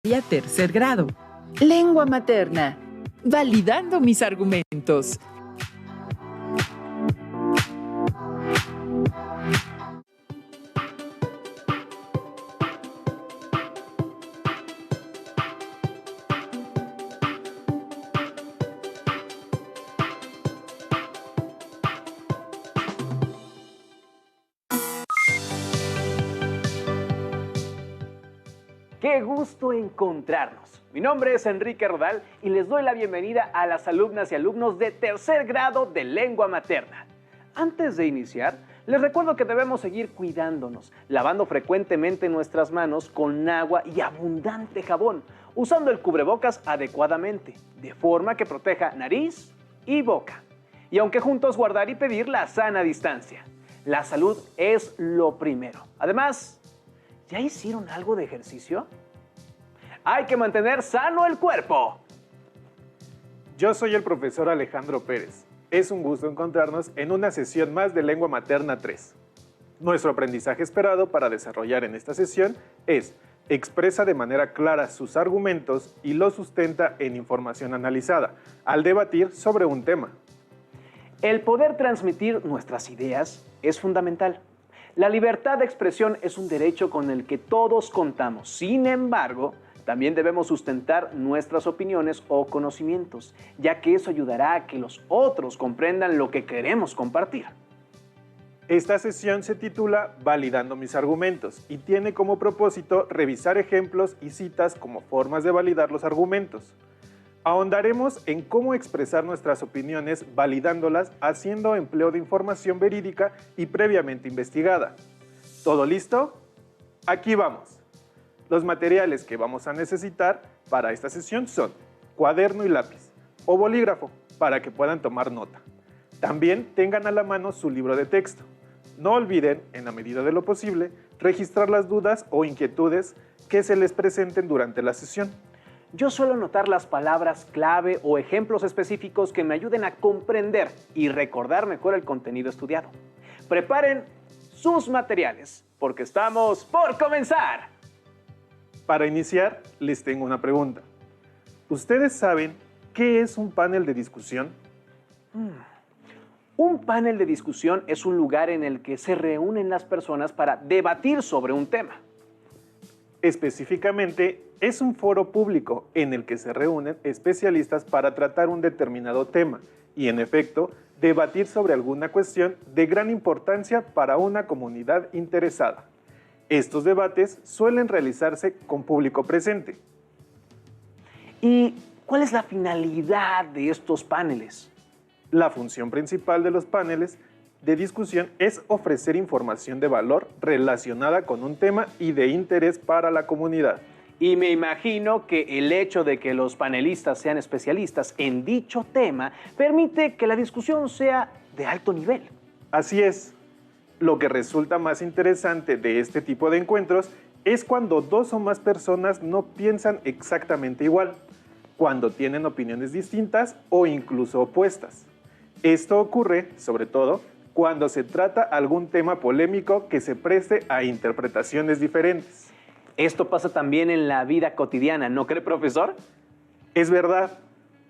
tercer grado. Lengua materna. Validando mis argumentos. ¡Qué gusto encontrarnos! Mi nombre es Enrique Rodal y les doy la bienvenida a las alumnas y alumnos de tercer grado de lengua materna. Antes de iniciar, les recuerdo que debemos seguir cuidándonos, lavando frecuentemente nuestras manos con agua y abundante jabón, usando el cubrebocas adecuadamente, de forma que proteja nariz y boca. Y aunque juntos guardar y pedir la sana distancia. La salud es lo primero. Además, ¿ya hicieron algo de ejercicio? Hay que mantener sano el cuerpo. Yo soy el profesor Alejandro Pérez. Es un gusto encontrarnos en una sesión más de Lengua Materna 3. Nuestro aprendizaje esperado para desarrollar en esta sesión es: expresa de manera clara sus argumentos y los sustenta en información analizada, al debatir sobre un tema. El poder transmitir nuestras ideas es fundamental. La libertad de expresión es un derecho con el que todos contamos. Sin embargo, también debemos sustentar nuestras opiniones o conocimientos, ya que eso ayudará a que los otros comprendan lo que queremos compartir. Esta sesión se titula Validando mis argumentos y tiene como propósito revisar ejemplos y citas como formas de validar los argumentos. Ahondaremos en cómo expresar nuestras opiniones validándolas haciendo empleo de información verídica y previamente investigada. ¿Todo listo? Aquí vamos. Los materiales que vamos a necesitar para esta sesión son cuaderno y lápiz o bolígrafo para que puedan tomar nota. También tengan a la mano su libro de texto. No olviden, en la medida de lo posible, registrar las dudas o inquietudes que se les presenten durante la sesión. Yo suelo anotar las palabras clave o ejemplos específicos que me ayuden a comprender y recordar mejor el contenido estudiado. Preparen sus materiales, porque estamos por comenzar. Para iniciar, les tengo una pregunta. ¿Ustedes saben qué es un panel de discusión? Un panel de discusión es un lugar en el que se reúnen las personas para debatir sobre un tema. Específicamente, es un foro público en el que se reúnen especialistas para tratar un determinado tema y, en efecto, debatir sobre alguna cuestión de gran importancia para una comunidad interesada. Estos debates suelen realizarse con público presente. ¿Y cuál es la finalidad de estos paneles? La función principal de los paneles de discusión es ofrecer información de valor relacionada con un tema y de interés para la comunidad. Y me imagino que el hecho de que los panelistas sean especialistas en dicho tema permite que la discusión sea de alto nivel. Así es. Lo que resulta más interesante de este tipo de encuentros es cuando dos o más personas no piensan exactamente igual, cuando tienen opiniones distintas o incluso opuestas. Esto ocurre, sobre todo, cuando se trata algún tema polémico que se preste a interpretaciones diferentes. Esto pasa también en la vida cotidiana, ¿no cree, profesor? Es verdad,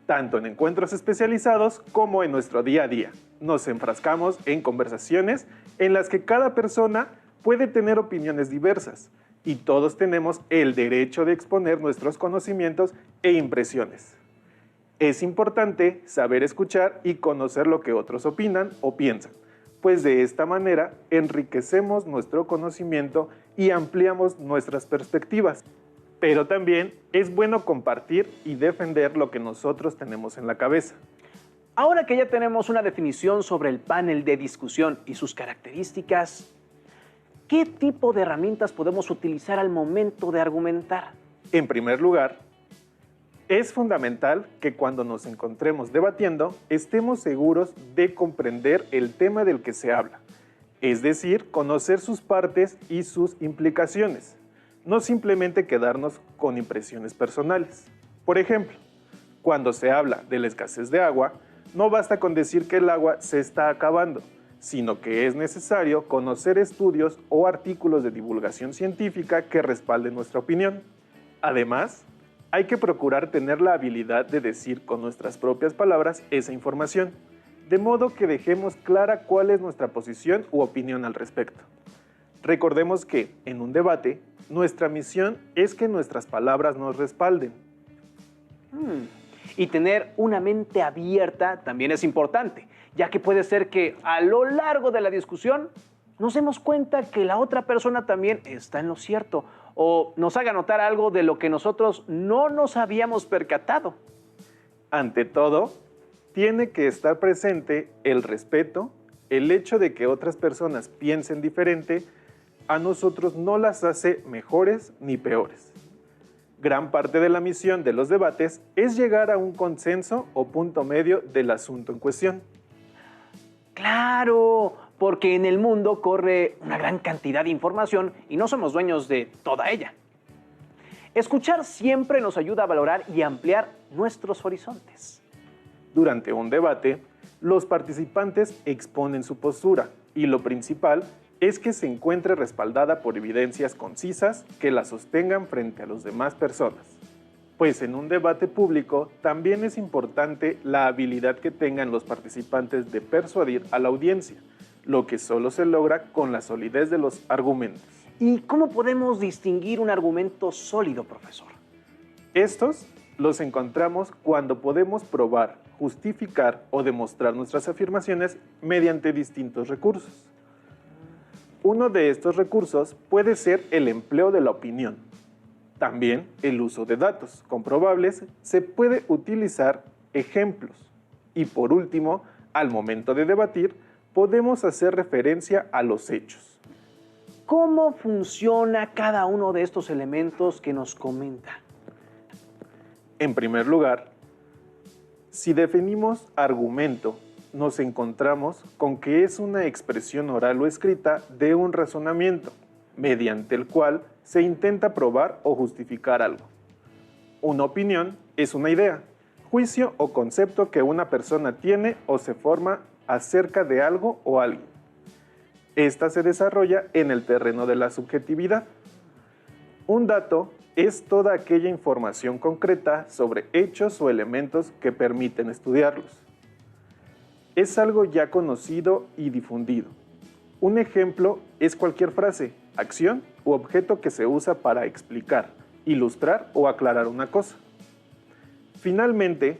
tanto en encuentros especializados como en nuestro día a día. Nos enfrascamos en conversaciones en las que cada persona puede tener opiniones diversas y todos tenemos el derecho de exponer nuestros conocimientos e impresiones. Es importante saber escuchar y conocer lo que otros opinan o piensan, pues de esta manera enriquecemos nuestro conocimiento y ampliamos nuestras perspectivas. Pero también es bueno compartir y defender lo que nosotros tenemos en la cabeza. Ahora que ya tenemos una definición sobre el panel de discusión y sus características, ¿qué tipo de herramientas podemos utilizar al momento de argumentar? En primer lugar, es fundamental que cuando nos encontremos debatiendo, estemos seguros de comprender el tema del que se habla, es decir, conocer sus partes y sus implicaciones, no simplemente quedarnos con impresiones personales. Por ejemplo, cuando se habla de la escasez de agua, no basta con decir que el agua se está acabando, sino que es necesario conocer estudios o artículos de divulgación científica que respalden nuestra opinión. Además, hay que procurar tener la habilidad de decir con nuestras propias palabras esa información, de modo que dejemos clara cuál es nuestra posición u opinión al respecto. Recordemos que, en un debate, nuestra misión es que nuestras palabras nos respalden. Y tener una mente abierta también es importante, ya que puede ser que a lo largo de la discusión nos demos cuenta que la otra persona también está en lo cierto o nos haga notar algo de lo que nosotros no nos habíamos percatado. Ante todo, tiene que estar presente el respeto, el hecho de que otras personas piensen diferente, a nosotros no las hace mejores ni peores. Gran parte de la misión de los debates es llegar a un consenso o punto medio del asunto en cuestión. ¡Claro! Porque en el mundo corre una gran cantidad de información y no somos dueños de toda ella. Escuchar siempre nos ayuda a valorar y ampliar nuestros horizontes. Durante un debate, los participantes exponen su postura y lo principal es que se encuentre respaldada por evidencias concisas que la sostengan frente a las demás personas. Pues en un debate público también es importante la habilidad que tengan los participantes de persuadir a la audiencia, lo que solo se logra con la solidez de los argumentos. ¿Y cómo podemos distinguir un argumento sólido, profesor? Estos los encontramos cuando podemos probar, justificar o demostrar nuestras afirmaciones mediante distintos recursos. Uno de estos recursos puede ser el empleo de la opinión. También el uso de datos comprobables, se puede utilizar ejemplos. Y por último, al momento de debatir, podemos hacer referencia a los hechos. ¿Cómo funciona cada uno de estos elementos que nos comenta? En primer lugar, si definimos argumento, nos encontramos con que es una expresión oral o escrita de un razonamiento, mediante el cual se intenta probar o justificar algo. Una opinión es una idea, juicio o concepto que una persona tiene o se forma acerca de algo o alguien. Esta se desarrolla en el terreno de la subjetividad. Un dato es toda aquella información concreta sobre hechos o elementos que permiten estudiarlos. Es algo ya conocido y difundido. Un ejemplo es cualquier frase, acción u objeto que se usa para explicar, ilustrar o aclarar una cosa. Finalmente,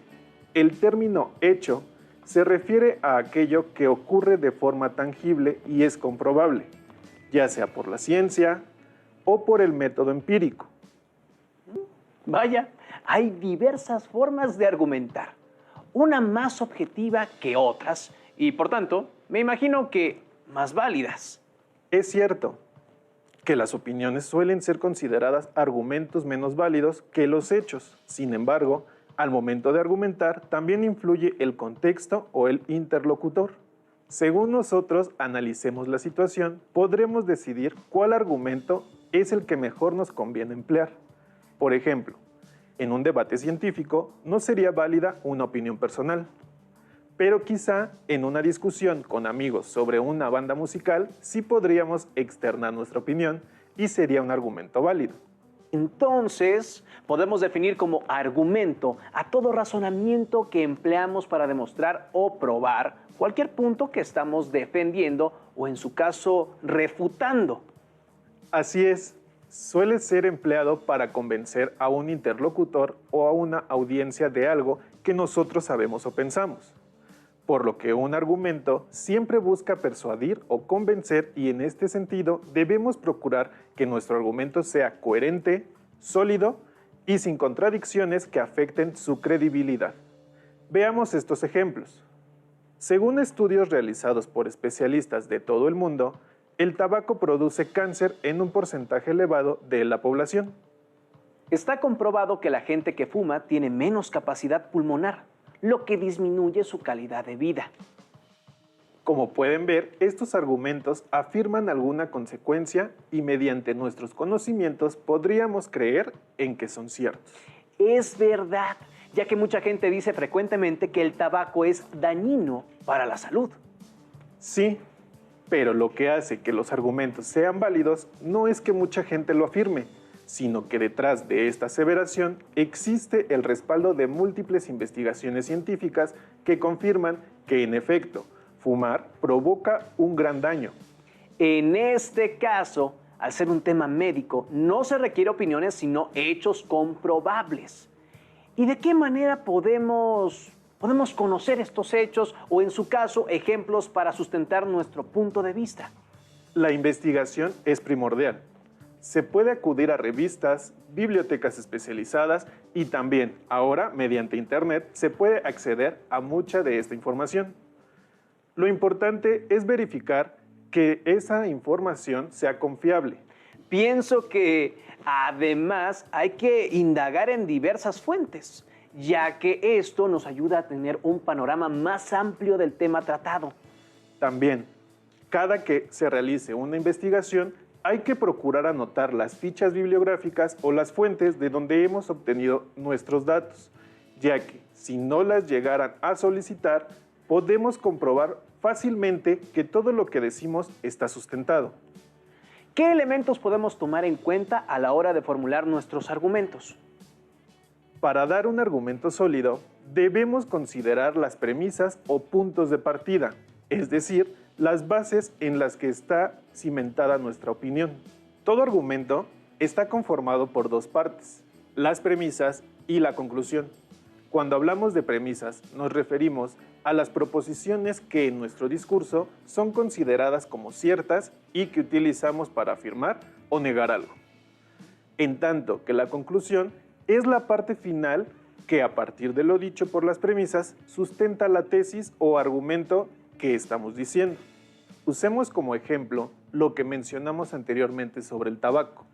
el término hecho se refiere a aquello que ocurre de forma tangible y es comprobable, ya sea por la ciencia o por el método empírico. Vaya, hay diversas formas de argumentar, una más objetiva que otras y por tanto, me imagino que más válidas. Es cierto que las opiniones suelen ser consideradas argumentos menos válidos que los hechos. Sin embargo, al momento de argumentar también influye el contexto o el interlocutor. Según nosotros analicemos la situación, podremos decidir cuál argumento es el que mejor nos conviene emplear. Por ejemplo, en un debate científico no sería válida una opinión personal, pero quizá en una discusión con amigos sobre una banda musical sí podríamos externar nuestra opinión y sería un argumento válido. Entonces, podemos definir como argumento a todo razonamiento que empleamos para demostrar o probar cualquier punto que estamos defendiendo o, en su caso, refutando. Así es, suele ser empleado para convencer a un interlocutor o a una audiencia de algo que nosotros sabemos o pensamos. Por lo que un argumento siempre busca persuadir o convencer y en este sentido debemos procurar que nuestro argumento sea coherente, sólido y sin contradicciones que afecten su credibilidad. Veamos estos ejemplos. Según estudios realizados por especialistas de todo el mundo, el tabaco produce cáncer en un porcentaje elevado de la población. Está comprobado que la gente que fuma tiene menos capacidad pulmonar, lo que disminuye su calidad de vida. Como pueden ver, estos argumentos afirman alguna consecuencia y mediante nuestros conocimientos podríamos creer en que son ciertos. Es verdad, ya que mucha gente dice frecuentemente que el tabaco es dañino para la salud. Sí, pero lo que hace que los argumentos sean válidos no es que mucha gente lo afirme, sino que detrás de esta aseveración existe el respaldo de múltiples investigaciones científicas que confirman que, en efecto, fumar provoca un gran daño. En este caso, al ser un tema médico, no se requiere opiniones, sino hechos comprobables. ¿Y de qué manera podemos conocer estos hechos o, en su caso, ejemplos para sustentar nuestro punto de vista? La investigación es primordial. Se puede acudir a revistas, bibliotecas especializadas y también, ahora, mediante Internet, se puede acceder a mucha de esta información. Lo importante es verificar que esa información sea confiable. Pienso que, además, hay que indagar en diversas fuentes, ya que esto nos ayuda a tener un panorama más amplio del tema tratado. También, cada que se realice una investigación, hay que procurar anotar las fichas bibliográficas o las fuentes de donde hemos obtenido nuestros datos, ya que si no las llegaran a solicitar, podemos comprobar fácilmente que todo lo que decimos está sustentado. ¿Qué elementos podemos tomar en cuenta a la hora de formular nuestros argumentos? Para dar un argumento sólido, debemos considerar las premisas o puntos de partida, es decir, las bases en las que está cimentada nuestra opinión. Todo argumento está conformado por dos partes, las premisas y la conclusión. Cuando hablamos de premisas, nos referimos a las proposiciones que en nuestro discurso son consideradas como ciertas y que utilizamos para afirmar o negar algo. En tanto que la conclusión es la parte final que, a partir de lo dicho por las premisas, sustenta la tesis o argumento que estamos diciendo. Usemos como ejemplo lo que mencionamos anteriormente sobre el tabaco.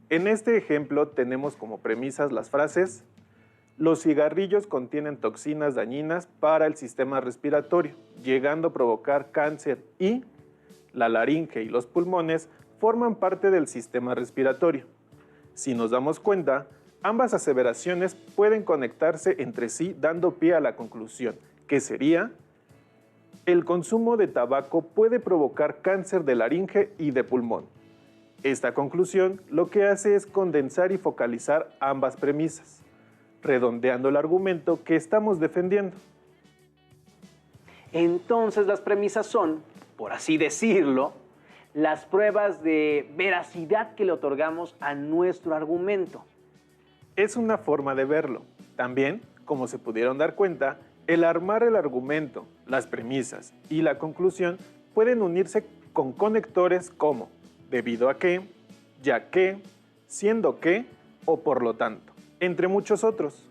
En este ejemplo tenemos como premisas las frases: los cigarrillos contienen toxinas dañinas para el sistema respiratorio, llegando a provocar cáncer, y la laringe y los pulmones forman parte del sistema respiratorio. Si nos damos cuenta, ambas aseveraciones pueden conectarse entre sí, dando pie a la conclusión, que sería: el consumo de tabaco puede provocar cáncer de laringe y de pulmón. Esta conclusión lo que hace es condensar y focalizar ambas premisas, redondeando el argumento que estamos defendiendo. Entonces las premisas son, por así decirlo, las pruebas de veracidad que le otorgamos a nuestro argumento. Es una forma de verlo. También, como se pudieron dar cuenta, el armar el argumento, las premisas y la conclusión pueden unirse con conectores como debido a que, ya que, siendo que o por lo tanto, entre muchos otros.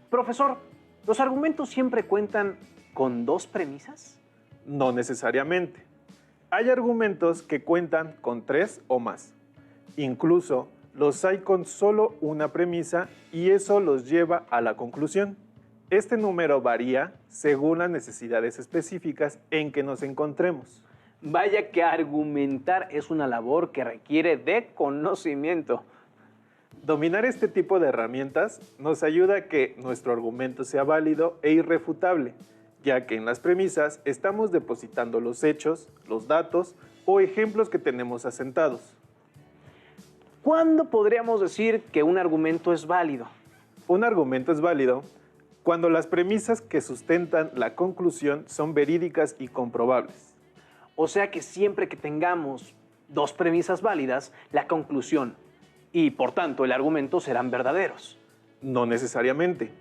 Profesor, ¿los argumentos siempre cuentan con dos premisas? No necesariamente. Hay argumentos que cuentan con 3 o más. Incluso los hay con solo una premisa y eso los lleva a la conclusión. Este número varía según las necesidades específicas en que nos encontremos. Vaya que argumentar es una labor que requiere de conocimiento. Dominar este tipo de herramientas nos ayuda a que nuestro argumento sea válido e irrefutable, ya que en las premisas estamos depositando los hechos, los datos o ejemplos que tenemos asentados. ¿Cuándo podríamos decir que un argumento es válido? Un argumento es válido cuando las premisas que sustentan la conclusión son verídicas y comprobables. O sea que siempre que tengamos dos premisas válidas, la conclusión y, por tanto, el argumento serán verdaderos. No necesariamente.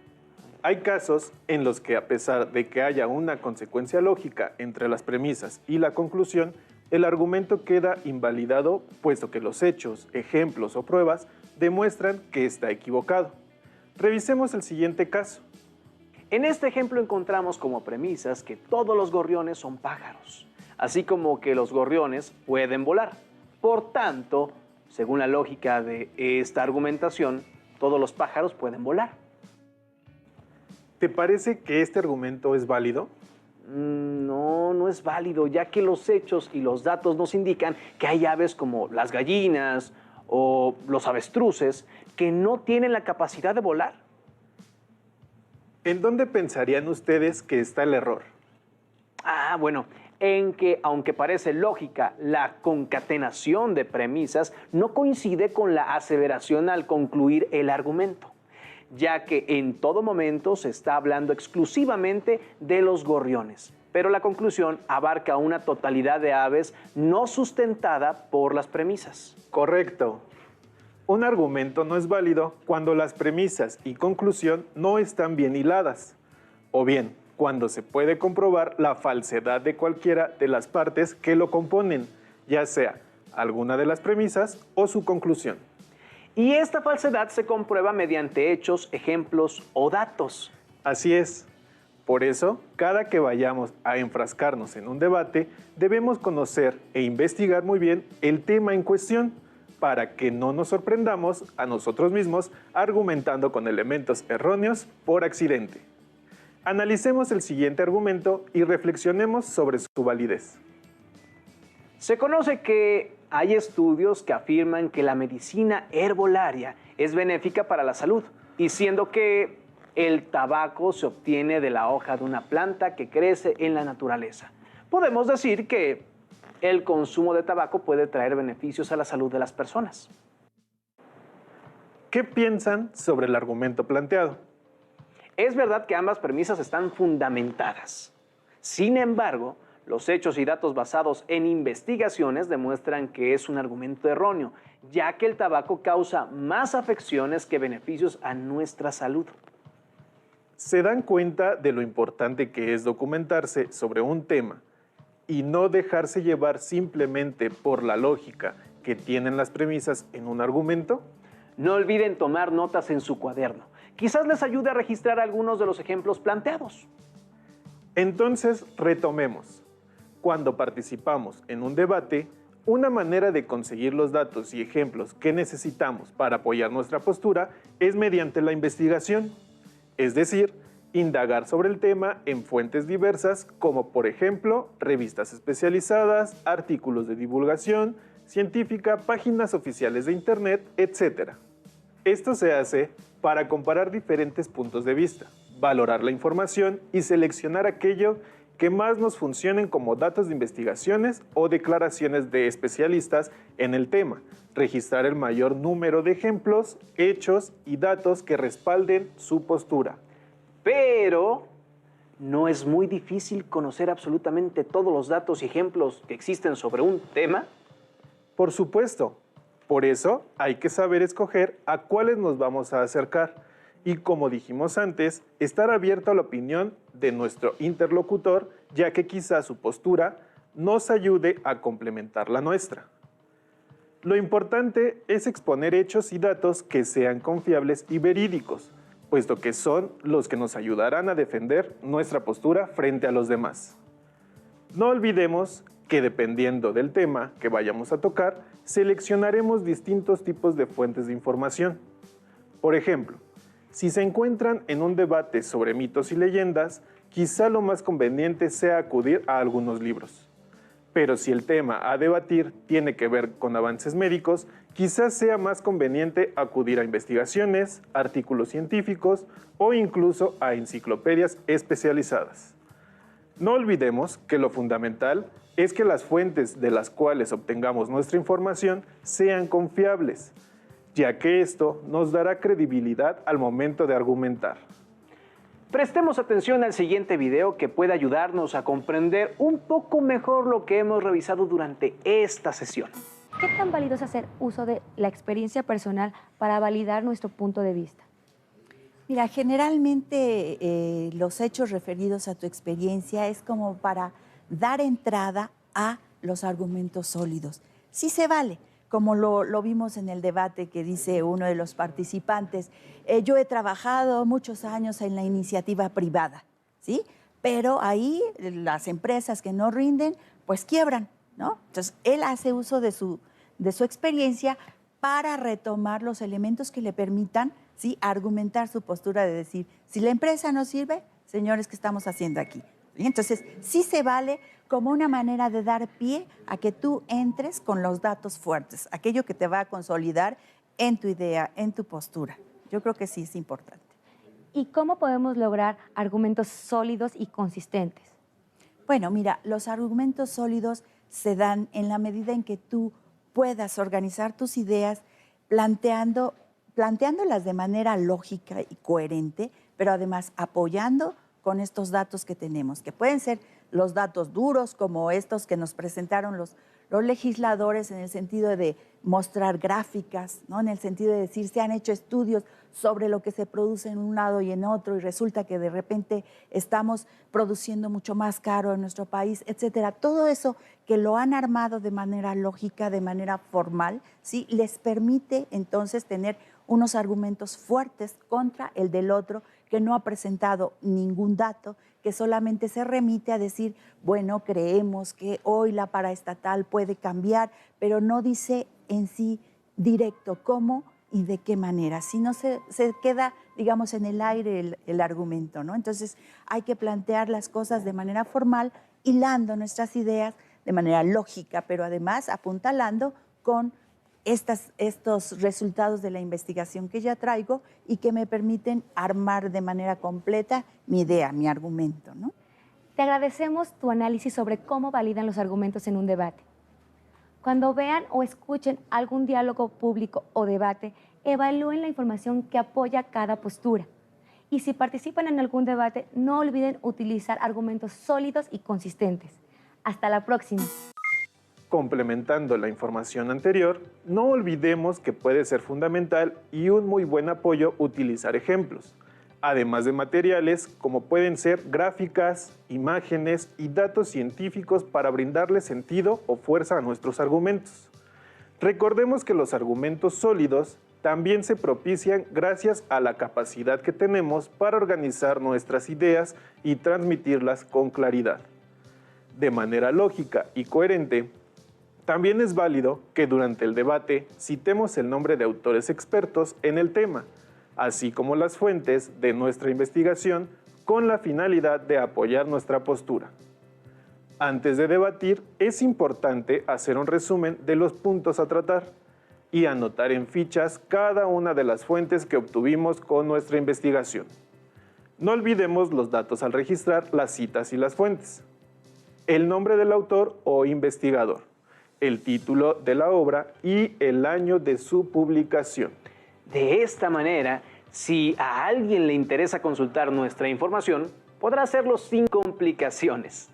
Hay casos en los que, a pesar de que haya una consecuencia lógica entre las premisas y la conclusión, el argumento queda invalidado, puesto que los hechos, ejemplos o pruebas demuestran que está equivocado. Revisemos el siguiente caso. En este ejemplo encontramos como premisas que todos los gorriones son pájaros, así como que los gorriones pueden volar. Por tanto, según la lógica de esta argumentación, todos los pájaros pueden volar. ¿Te parece que este argumento es válido? No es válido, ya que los hechos y los datos nos indican que hay aves como las gallinas o los avestruces que no tienen la capacidad de volar. ¿En dónde pensarían ustedes que está el error? Bueno, en que, aunque parece lógica la concatenación de premisas, no coincide con la aseveración al concluir el argumento, ya que en todo momento se está hablando exclusivamente de los gorriones, pero la conclusión abarca una totalidad de aves no sustentada por las premisas. Correcto. Un argumento no es válido cuando las premisas y conclusión no están bien hiladas, o bien cuando se puede comprobar la falsedad de cualquiera de las partes que lo componen, ya sea alguna de las premisas o su conclusión. Y esta falsedad se comprueba mediante hechos, ejemplos o datos. Así es. Por eso, cada que vayamos a enfrascarnos en un debate, debemos conocer e investigar muy bien el tema en cuestión, para que no nos sorprendamos a nosotros mismos argumentando con elementos erróneos por accidente. Analicemos el siguiente argumento y reflexionemos sobre su validez. Se conoce que hay estudios que afirman que la medicina herbolaria es benéfica para la salud, y siendo que el tabaco se obtiene de la hoja de una planta que crece en la naturaleza, podemos decir que el consumo de tabaco puede traer beneficios a la salud de las personas. ¿Qué piensan sobre el argumento planteado? Es verdad que ambas premisas están fundamentadas. Sin embargo, los hechos y datos basados en investigaciones demuestran que es un argumento erróneo, ya que el tabaco causa más afecciones que beneficios a nuestra salud. ¿Se dan cuenta de lo importante que es documentarse sobre un tema y no dejarse llevar simplemente por la lógica que tienen las premisas en un argumento? No olviden tomar notas en su cuaderno. Quizás les ayude a registrar algunos de los ejemplos planteados. Entonces, retomemos. Cuando participamos en un debate, una manera de conseguir los datos y ejemplos que necesitamos para apoyar nuestra postura es mediante la investigación, es decir, indagar sobre el tema en fuentes diversas como, por ejemplo, revistas especializadas, artículos de divulgación científica, páginas oficiales de Internet, etc. Esto se hace para comparar diferentes puntos de vista, valorar la información y seleccionar aquello que más nos funcionen como datos de investigaciones o declaraciones de especialistas en el tema, registrar el mayor número de ejemplos, hechos y datos que respalden su postura. Pero no es muy difícil conocer absolutamente todos los datos y ejemplos que existen sobre un tema. Por supuesto. Por eso hay que saber escoger a cuáles nos vamos a acercar y, como dijimos antes, estar abierto a la opinión de nuestro interlocutor, ya que quizá su postura nos ayude a complementar la nuestra. Lo importante es exponer hechos y datos que sean confiables y verídicos, puesto que son los que nos ayudarán a defender nuestra postura frente a los demás. No olvidemos que dependiendo del tema que vayamos a tocar, seleccionaremos distintos tipos de fuentes de información. Por ejemplo, si se encuentran en un debate sobre mitos y leyendas, quizá lo más conveniente sea acudir a algunos libros. Pero si el tema a debatir tiene que ver con avances médicos, quizás sea más conveniente acudir a investigaciones, artículos científicos o incluso a enciclopedias especializadas. No olvidemos que lo fundamental es que las fuentes de las cuales obtengamos nuestra información sean confiables, ya que esto nos dará credibilidad al momento de argumentar. Prestemos atención al siguiente video que puede ayudarnos a comprender un poco mejor lo que hemos revisado durante esta sesión. ¿Qué tan válido es hacer uso de la experiencia personal para validar nuestro punto de vista? Mira, generalmente los hechos referidos a tu experiencia es como para dar entrada a los argumentos sólidos. Sí se vale, como lo vimos en el debate que dice uno de los participantes, yo he trabajado muchos años en la iniciativa privada, ¿sí? Pero ahí las empresas que no rinden, pues quiebran, ¿no? Entonces, él hace uso de su experiencia para retomar los elementos que le permitan, ¿sí?, argumentar su postura de decir, si la empresa no sirve, señores, ¿qué estamos haciendo aquí? ¿Sí? Entonces, sí se vale como una manera de dar pie a que tú entres con los datos fuertes, aquello que te va a consolidar en tu idea, en tu postura. Yo creo que sí es importante. ¿Y cómo podemos lograr argumentos sólidos y consistentes? Bueno, mira, los argumentos sólidos se dan en la medida en que tú puedas organizar tus ideas planteándolas de manera lógica y coherente, pero además apoyando con estos datos que tenemos, que pueden ser los datos duros, como estos que nos presentaron los legisladores en el sentido de mostrar gráficas, ¿no? En el sentido de decir, se han hecho estudios sobre lo que se produce en un lado y en otro, y resulta que de repente estamos produciendo mucho más caro en nuestro país, etcétera. Todo eso que lo han armado de manera lógica, de manera formal, ¿sí? Les permite entonces tener unos argumentos fuertes contra el del otro que no ha presentado ningún dato, que solamente se remite a decir, bueno, creemos que hoy la paraestatal puede cambiar, pero no dice en sí directo cómo y de qué manera, sino se queda, digamos, en el aire el argumento, ¿no? Entonces hay que plantear las cosas de manera formal, hilando nuestras ideas de manera lógica, pero además apuntalando con estos resultados de la investigación que ya traigo y que me permiten armar de manera completa mi idea, mi argumento, ¿no? Te agradecemos tu análisis sobre cómo validan los argumentos en un debate. Cuando vean o escuchen algún diálogo público o debate, evalúen la información que apoya cada postura. Y si participan en algún debate, no olviden utilizar argumentos sólidos y consistentes. Hasta la próxima. Complementando la información anterior, no olvidemos que puede ser fundamental y un muy buen apoyo utilizar ejemplos, además de materiales como pueden ser gráficas, imágenes y datos científicos para brindarle sentido o fuerza a nuestros argumentos. Recordemos que los argumentos sólidos también se propician gracias a la capacidad que tenemos para organizar nuestras ideas y transmitirlas con claridad. De manera lógica y coherente, también es válido que durante el debate citemos el nombre de autores expertos en el tema, así como las fuentes de nuestra investigación con la finalidad de apoyar nuestra postura. Antes de debatir, es importante hacer un resumen de los puntos a tratar y anotar en fichas cada una de las fuentes que obtuvimos con nuestra investigación. No olvidemos los datos al registrar las citas y las fuentes, el nombre del autor o investigador, el título de la obra y el año de su publicación. De esta manera, si a alguien le interesa consultar nuestra información, podrá hacerlo sin complicaciones.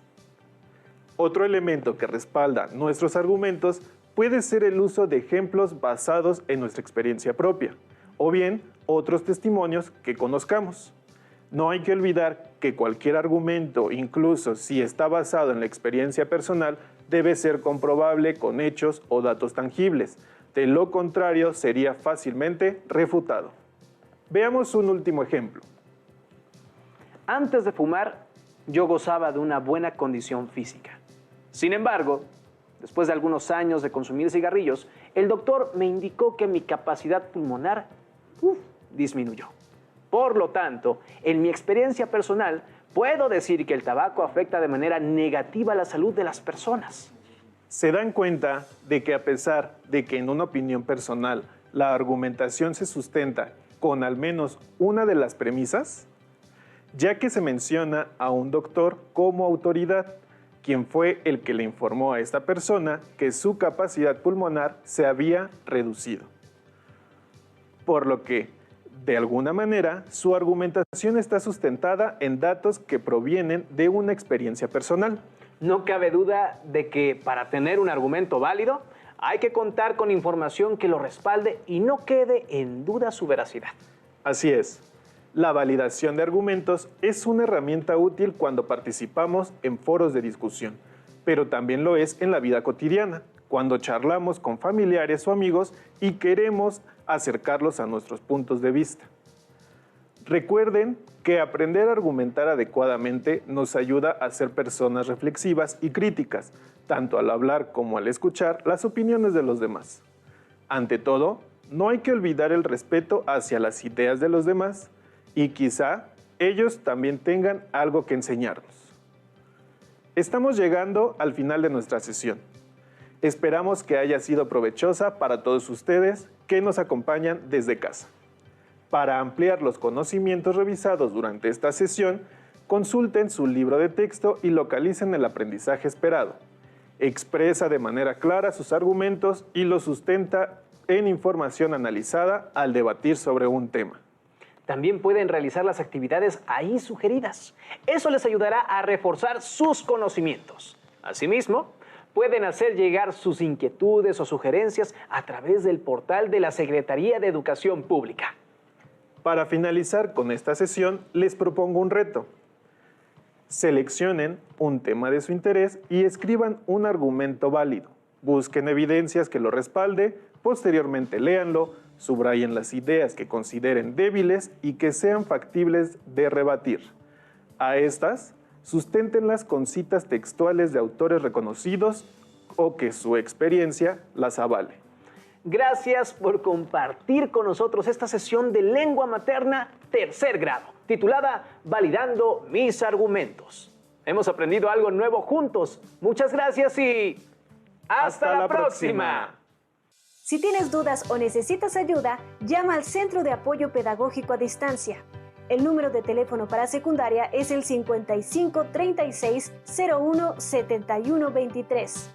Otro elemento que respalda nuestros argumentos puede ser el uso de ejemplos basados en nuestra experiencia propia, o bien otros testimonios que conozcamos. No hay que olvidar que cualquier argumento, incluso si está basado en la experiencia personal, debe ser comprobable con hechos o datos tangibles. De lo contrario, sería fácilmente refutado. Veamos un último ejemplo. Antes de fumar, yo gozaba de una buena condición física. Sin embargo, después de algunos años de consumir cigarrillos, el doctor me indicó que mi capacidad pulmonar disminuyó. Por lo tanto, en mi experiencia personal, puedo decir que el tabaco afecta de manera negativa la salud de las personas. ¿Se dan cuenta de que a pesar de que en una opinión personal la argumentación se sustenta con al menos una de las premisas? Ya que se menciona a un doctor como autoridad, quien fue el que le informó a esta persona que su capacidad pulmonar se había reducido. Por lo que, de alguna manera, su argumentación está sustentada en datos que provienen de una experiencia personal. No cabe duda de que para tener un argumento válido, hay que contar con información que lo respalde y no quede en duda su veracidad. Así es. La validación de argumentos es una herramienta útil cuando participamos en foros de discusión, pero también lo es en la vida cotidiana, cuando charlamos con familiares o amigos y queremos acercarlos a nuestros puntos de vista. Recuerden que aprender a argumentar adecuadamente nos ayuda a ser personas reflexivas y críticas, tanto al hablar como al escuchar las opiniones de los demás. Ante todo, no hay que olvidar el respeto hacia las ideas de los demás y quizá ellos también tengan algo que enseñarnos. Estamos llegando al final de nuestra sesión. Esperamos que haya sido provechosa para todos ustedes que nos acompañan desde casa. Para ampliar los conocimientos revisados durante esta sesión, Consulten su libro de texto y localicen el aprendizaje esperado. Expresa de manera clara sus argumentos y los sustenta en información analizada al debatir sobre un tema. También pueden realizar las actividades ahí sugeridas. Eso les ayudará a reforzar sus conocimientos. Asimismo, pueden hacer llegar sus inquietudes o sugerencias a través del portal de la Secretaría de Educación Pública. Para finalizar con esta sesión, les propongo un reto. Seleccionen un tema de su interés y escriban un argumento válido. Busquen evidencias que lo respalde, posteriormente léanlo, subrayen las ideas que consideren débiles y que sean factibles de rebatir. A estas, susténtenlas con citas textuales de autores reconocidos o que su experiencia las avale. Gracias por compartir con nosotros esta sesión de lengua materna tercer grado, titulada Validando mis argumentos. Hemos aprendido algo nuevo juntos. Muchas gracias y ¡hasta la próxima! Si tienes dudas o necesitas ayuda, llama al Centro de Apoyo Pedagógico a Distancia. El número de teléfono para secundaria es el 55 36 01 71 23.